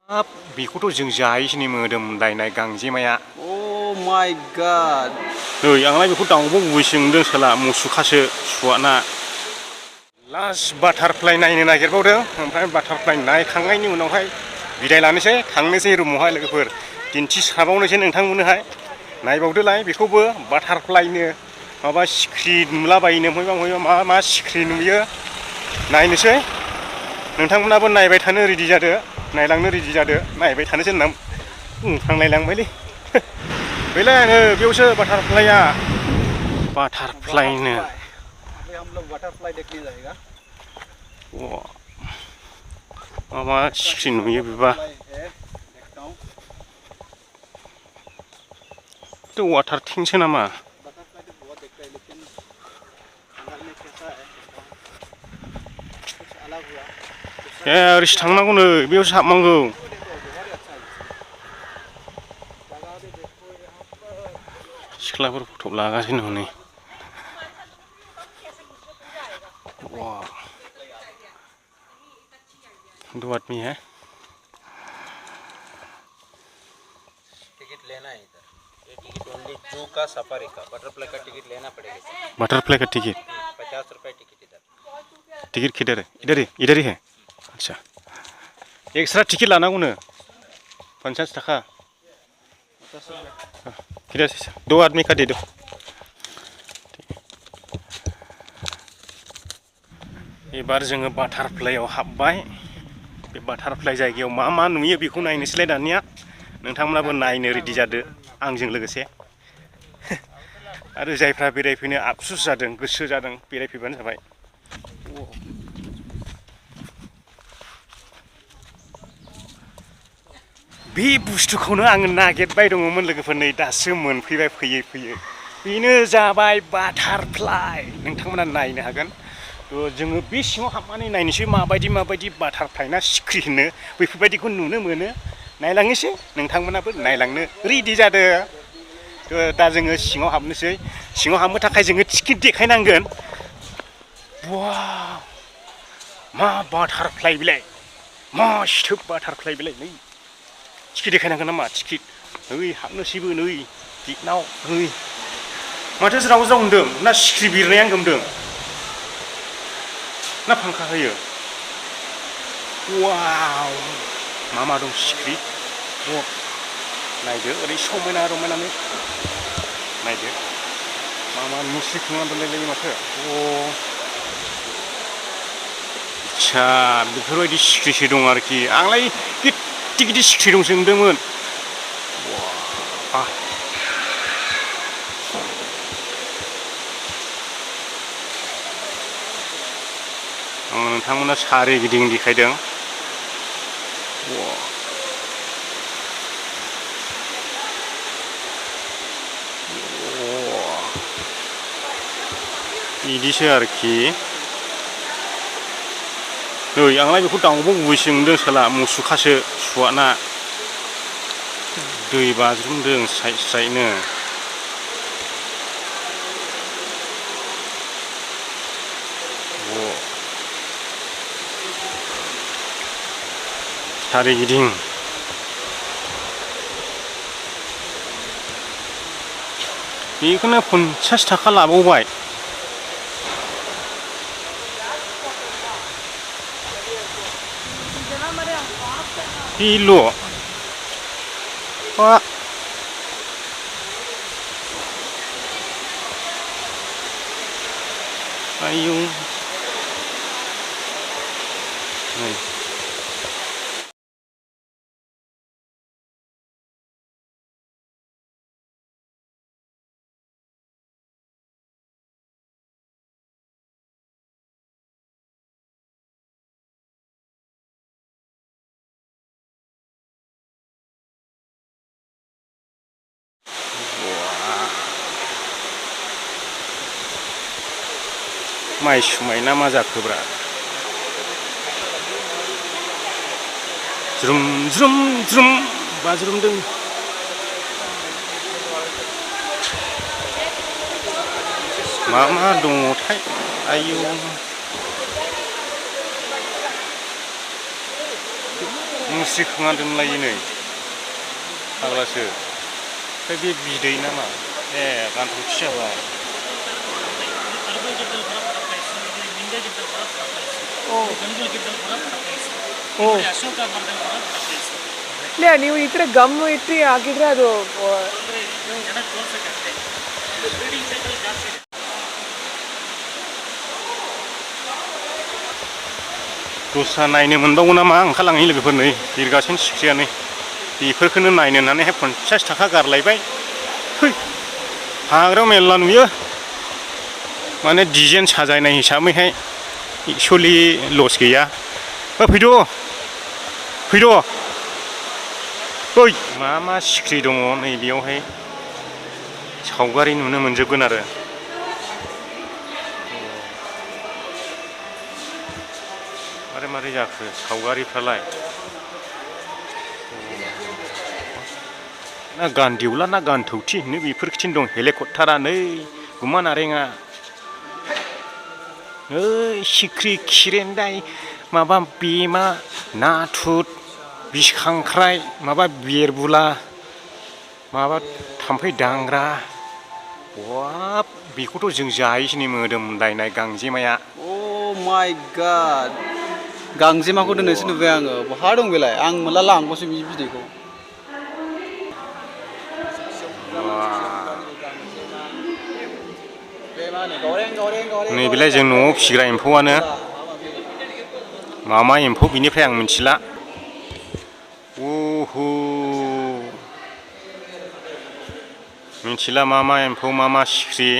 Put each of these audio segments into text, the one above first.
हाब बेखौथ' जों जाहैसैनि मोदोमलायनाय गांजेमाया। Oh my god. नै आंलाय बेखौ दाउब' गुबैसो नुदों साला मुसुखासो सुवाना। लास्ट बाटारफ्लाइ नायनो नागिरबावदों ओमफ्राय बाटारफ्लाइ नायखांनायनि उनावहाय बिदाय लानोसै थांनोसै रुमावहाय लोगोफोर दिन्थिसाबावनोसै नोंथांमोननोहाय नायबावदोलाय बेखौबो बाटारफ्लाइनो माबा सिख्रि नुलाबायनो बबेबा मा सिख्रि नुयो नायनोसै नोंथांमोनाबो नायबाय थानो रेडि जादो नायलांनो रेडि जादो नायबाय थानोसै होनना बुंफ्लांलायलांबायलै बेलाय आङो बेयावसो बाटारफ्लाइया बाटारफ्लाइनो अभी हम लोग बटरफ्लाई देखने जाएगा माबा सिख्रि नुयो बेबा तो वाटार थिंसो नामा बटरफ्लाई तो बहुत देखता है लेकिन अंदर में कैसा है कुछ अलग हुआ ए ओरैसो थांनांगौनो बेयावसो हाबनांगौ सिख्लाफोर फट' लागासिनो हनै दो आदमी है टिकट लेना है इधर ये टिकट ओनली जू का सफारी का बटरफ्लाई का टिकट लेना पड़ेगा बटरफ्लाई का टिकट 50 रुपए टिकट इधर टिकट किधर है इधर ही है अच्छा एक्स्ट्रा टिकट लानांगौनो 50 थाखा किधर से दो आदमी का दे दो एबार जोङो बाटारफ्लाइआव हाबबाय बे बाटारफ्लाइ जायगायाव मा नुयो बेखौ नायनोसैलाय दानिया नोंथांमोनाबो नायनो रेडि जादो आंजों लोगोसे आरो जायफ्रा बेरायफैनो आफसुस जादों गोसो जादों बेरायफैबानो जाबाय बे बुस्थुखौनो आङो नागिरबाय दङमोन लोगोफोर नै दासो मोनफैबाय फैयै बेनो जाबाय बाटारफ्लाइ नोंथांमोना नायनो हागोन जोङो बे सिङाव हाबनानै नायनोसै माबायदि बाटारफ्लाइ ना सिख्रि होनो बैफोरबायदिखौ नुनो मोनो नायलांनोसै नोंथांमोनाबो नायलांनो रेडि जादो दा जोङो सिङाव हाबनोसै सिङाव हाबनो थाखाय जोङो टिकेट देखायनांगोन वाव मा बाटारफ्लाइ बेलाय मा सिथोब बाटारफ्लाइ बेलाय नै टिकेट देखायनांगोन नामा टिकेट नै हाबनोसैबो नै गेटनाव नै माथो ज्राव होनदों ना सिख्रि बिरनाया गोमदों ना फांखा होयो वाव मा दं सिख्रि नायदो ओरै समायना रमायनानो नायदो मा मुस्रि खोंना दोनलायलायो माथो आच्छा बेफोरबायदि सिख्रिसो दं आरोखि आंलाय गिदिर सिख्रि दंसो नुदोंमोन आं नोंथांमोना सारिगिदिं देखायदों बिदिसो आरोखि नै आंलाय बेखौ दाउब' गुबैसो नुदों साला मुसुखासो सुवाना दै बाज्रुमदों स्राय सारिगिदिं बेखौनो 50 थाखा लाबावबाय बेल' आयौ माइ सुमाय ना मा जाखोब्रा ज्रुम बाज्रुमदों मा दङथाय आयौ मुस्रि खोंना दोनलायो नै फाग्लासो ओमफ्राय बे बिदै नामा ए गान्थौथि जाबाय ಇಲ್ಲ ನೀವು ಈ ಕಡೆ ಗಮ್ ಇಟ್ಟು ಹಾಕಿದ್ರೆ ಅದು दस्रा नायनो मोनबावो नामा ओंखारलाङै लोगोफोर नै बिरगासिनो सिख्रियानो बेफोरखौनो नायनो होननानैहाय 50 थाखा गारलायबाय है हाग्रायाव मेरला नुयो माने डिजाइन साजायनाय हिसाबैहाय एक्सुवेलि लस गैया फैद' फैद' ओइ मा सिख्रि दङ नैबेयावहाय सावगारि नुनो मोनजोबगोन आरो मारै जाखो सावगारिफ्रालाय ना गान्देवला ना गान्थौथि होनो बेफोरखिथिं दं हेलिकप्टारा नै गुमा नारेङा ओइ सिख्रि खिरेन्दाय माबा बेमा नाथुर बिस खांख्राइ माबा बेरबुला माबा थाम्फै दांग्रा वाब बेखौथ' जों जायोसो नै मोदोमलायनाय गांजेमाया Oh my god. गांजेमाखौ दोननोसो नुबाय आङो बहा दं बेलाय आं मोनला लांबावसो बि बिदैखौ नैबेलाय जों न'आव फिसिग्रा एम्फौआनो मा एम्फौ बिनिफ्राय आं मिथिला ओहो मिथिला मा एम्फौ मा सिख्रि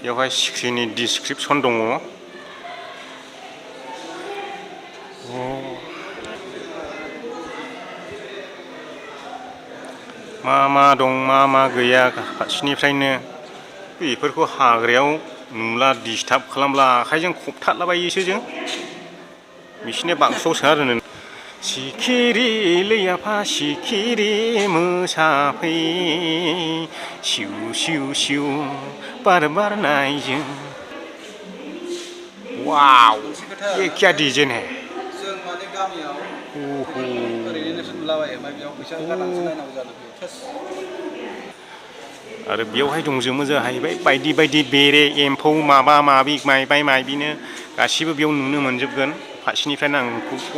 बेवहाय सिख्रिनि डिसक्रिपसन दङ मा दं मा गैया फारसेनिफ्रायनो बेफोरखौ हाग्रायाव नुला डिस्टार्ब खालामला आखाइजों खबथारलाबायोसो जों बिसोरनि बाक्सुआव सोना दोनो सिखिरि लैयाफा सिखिरि मोसाफै सिउ सिउ सिउ बार बारनायजों वाव ये क्या डिजाइन है जों माने गामियाव ओरैनो नुलाबायो ओमफ्राय बेयाव फैसा गारनानैसो नायनांगौ जादों आरो बेवहाय दंजोबो जाहैबाय बायदि बायदि बेरे एम्फौ माबा माबि मायबिनो गासिबो बेयाव नुनो मोनजोबगोन फारसेनिफ्रायनो आं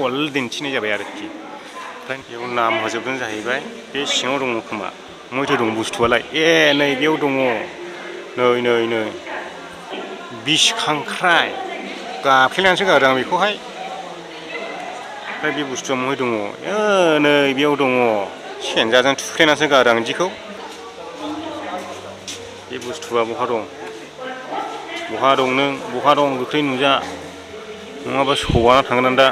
अल दिन्थिनाय जाबाय आरोखि ओमफ्राय बेयाव नाम होजोबदों जाहैबाय बे सिङाव दङ खोमा मैथ' दं बुस्थुआलाय ए नै बेयाव दङ नै बिस खांख्राइ गाफ्लेनानैसो गारो आं बेखौहाय ओमफ्राय बे बुस्थुआ महाय दङ नै बेयाव दङ सेनजाजों थुख्लेनानैसो गारो आं बिदिखौ बे बुस्थुआ बहा दं नों बहा दं गोख्रै नुजा नङाबा सौवाना थांगोन दा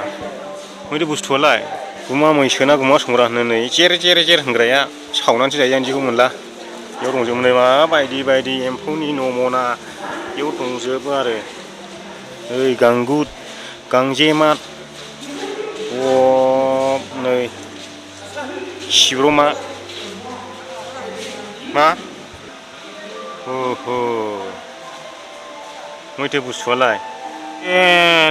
मैदेर बुस्थुआलाय गुमा मैसोना गुमा संग्रा होनो नै जेर होनग्राया सावनानैसो जायो आं बिदिखौ मोनला बेयाव दंजोबो नै मा बायदि एम्फौनि नमना बेयाव दंजोबो आरो ओइ गांगुद गांजेमा नै सिब्रमा मा ओहो मैथो बुस्थुआलाय ए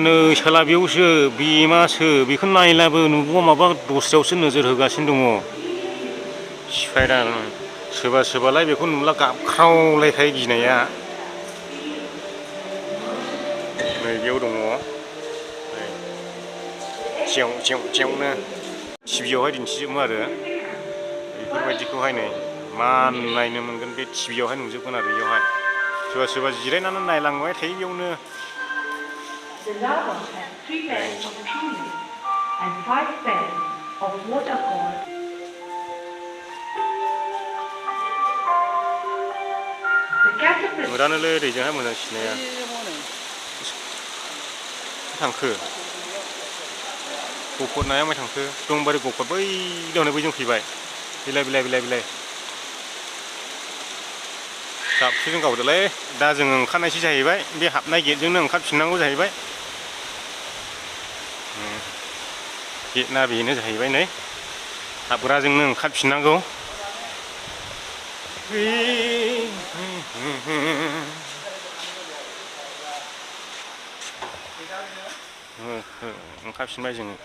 नै साला बेयावसो बेमासो बेखौ नायलाबो नुबा माबा दस्रायावसो नोजोर होगासिनो दङ सिफायना सोरबालाय बेखौ नुला गाबख्रावलायखायो गिनाया नै बेयाव दङ जेवनो टिभियावहाय दिन्थिजोबो आरो बेफोरबायदिखौहाय नै मा नायनो मोनगोन बे टिभियावहाय नुजोबगोन आरो बेयावहाय सोरबा जिरायनानै नायलांबाय थायो बेयावनो The larva has 3 pairs of pupils and 5 pairs of what are called the caterpillar. मोदानोलै ओरैजोंहाय मोजां सिनाया थांखो गफर नाया माय थांखो दंबारि गफर बै दावनो बैजों फैबाय बिलाइ गाबखौजों गावदोलै दा जोङो ओंखारनायसो जाहैबाय बे हाबनाय गेटजोंनो ओंखारफिननांगौ जाहैबाय गेटना बेनो जाहैबाय नै हाबग्राजोंनो ओंखारफिननांगौ ओंखारफिनबाय जोङो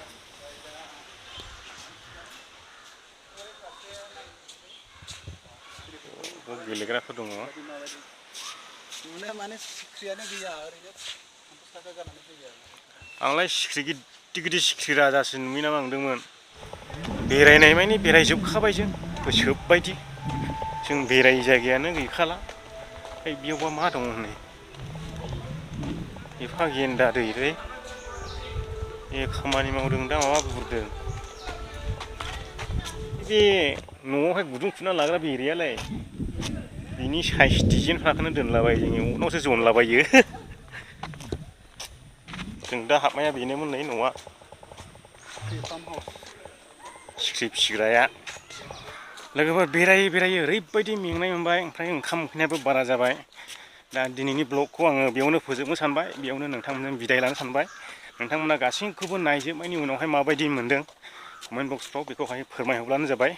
गेलेग्राफोर दङ नुनाया माने सिख्रियानो गैया ओरैनो थाखा गारनानै फैयो आंलाय सिख्रि गिदिर गिदिर सिख्रि राजासो नुयो नामा नंदोंमोन बेरायनाय मानि बेरायजोबखाबाय जों गोसोब बायदि जों बेरायै जायगायानो गैखाला ओमफ्राय बेयावबा मा दङ हनै एफा गेन्दा दैलै ए खामानि मावदों दा माबा बुरदों बे न'आवहाय गुदुं खुना लाग्रा बेरेयालाय बिनि साइज डिजाइनफ्राखौनो दोनलाबायो जोङो उनावसो जनलाबायो जों दा हाबनाया बेनोमोन नै न'आ सिख्रि फिसिग्राया लोगोफोर बेरायै बेरायै ओरैबायदि मेंनाय मोनबाय ओमफ्राय ओंखाम उखैनायाबो बारा जाबाय दा दिनैनि ब्लगखौ आङो बेयावनो फोजोबनो सानबाय बेयावनो नोंथांमोनजों बिदाय लानो सानबाय नोंथांमोना गासैखौबो नायजोबनायनि उनावहाय माबायदि मोनदों कमेन्ट बक्सफ्राव बेखौहाय फोरमायहरब्लानो जाबाय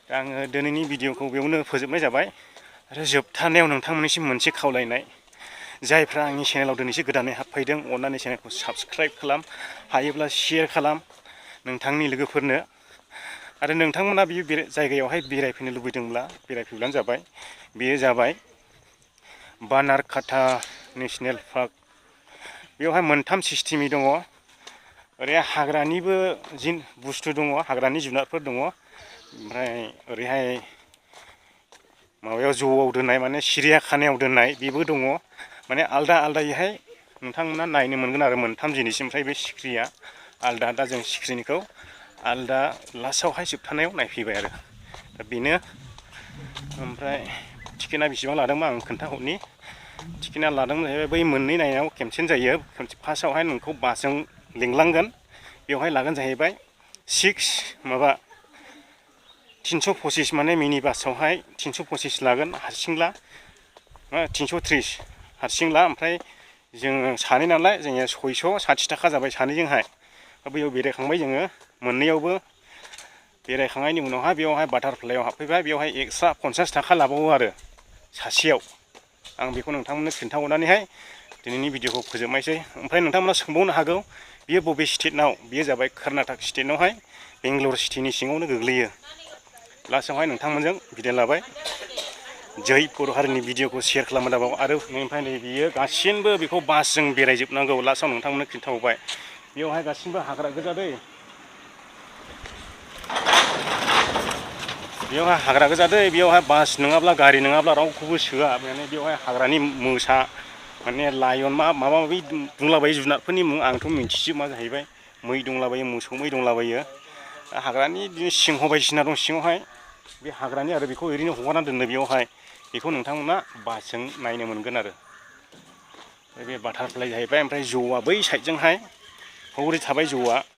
दा आङो दिनैनि भिडिअखौ बेयावनो फोजोबनाय जाबाय आरो जोबथारनायाव नोंथांमोननिसिम मोनसे खावलायनाय जायफ्रा आंनि चेनेलाव दिनैसो गोदानै हाबफैदों अन्नानै चेनेलखौ साबस्क्राइब खालाम हायोब्ला शेयार खालाम नोंथांनि लोगोफोरनो आरो नोंथांमोना बे जायगायावहाय बेरायफैनो लुबैदोंब्ला बेरायफैब्लानो जाबाय बेयो जाबाय बानारकाटा नेसनेल पार्क बेवहाय मोनथाम सिस्टेमनि दङ ओरै हाग्रानिबो बुस्थु दङ हाग्रानि जुनारफोर दङ ओमफ्राय ओरैहाय माबायाव ज'आव दोननाय माने सिरियाखानायाव दोननाय बेबो दङ माने आलदा आलदायैहाय नोंथांमोना नायनो मोनगोन आरो मोनथाम जिनिस ओमफ्राय बे सिख्रिया आलदा दा जों सिख्रिनिखौ आलदा लास्टआवहाय जोबथानायाव नायफैबाय आरो दा बेनो ओमफ्राय टिकेटआ बेसेबां लादोंबा आं खोन्थाहरनि टिकेटआ लादोंमोन जाहैबाय बै मोननै नायनायाव खेबसेनो जायो फार्स्टआवहाय नोंखौ बासजों लिंलांगोन बेवहाय लागोन जाहैबाय 325 माने मिनि बासावहाय 325 लागोन हारसिंला 330 हारसिंला ओमफ्राय जोङो सानै नालाय जोङो 660 थाखा जाबाय सानैजोंहाय बैयाव बेरायखांबाय जोङो मोननैयावबो बेरायखांनायनि उनावहाय बेयावहाय बाटारफ्लाइआव हाबफैबाय बेयावहाय एक्सट्रा 50 थाखा लाबावो आरो सासेयाव आं बेखौ नोंथांमोननो खिन्थाहरनानैहाय दिनैनि भिडिअखौ फोजोबनायसै ओमफ्राय नोंथांमोना सोंबावनो हागौ बियो बबे स्टेटनाव बियो जाबाय कर्नाटक स्टेटनावहाय बेंगलर सिटिनि सिङावनो गोग्लैयो लास्टआवहाय नोंथांमोनजों बिदाय लाबाय जै बर' हारिनि भिडिअखौ शेयार खालामनो दाबाव आरो ओमफ्राय नै बियो गासिनबो बेखौ बासजों बेरायजोबनांगौ लास्टआव नोंथांमोननो खिन्थाहरबाय बेवहाय गासिबो हाग्रा गोजा दै बेवहाय हाग्रा गोजा दै बेवहाय बास नङाब्ला गारि नङाब्ला रावखौबो सोआ माने बेवहाय हाग्रानि मोसा माने लायन माबा माबि दंलाबायो जुनारफोरनि मुं आंथ' मिन्थिजोबा जाहैबाय मै दंलाबायो मोसौ मै दंलाबायो हाग्रानि बिदिनो सिंह बायदिसिना दं सिङावहाय बे हाग्रानि आरो बेखौ ओरैनो हगारना दोननो बेयावहाय बेखौ नोंथांमोना बासजों नायनो मोनगोन आरो बे बाटारफ्लाइ जाहैबाय ओमफ्राय जौआ बै साइडजोंहाय हौरै थाबाय जौआ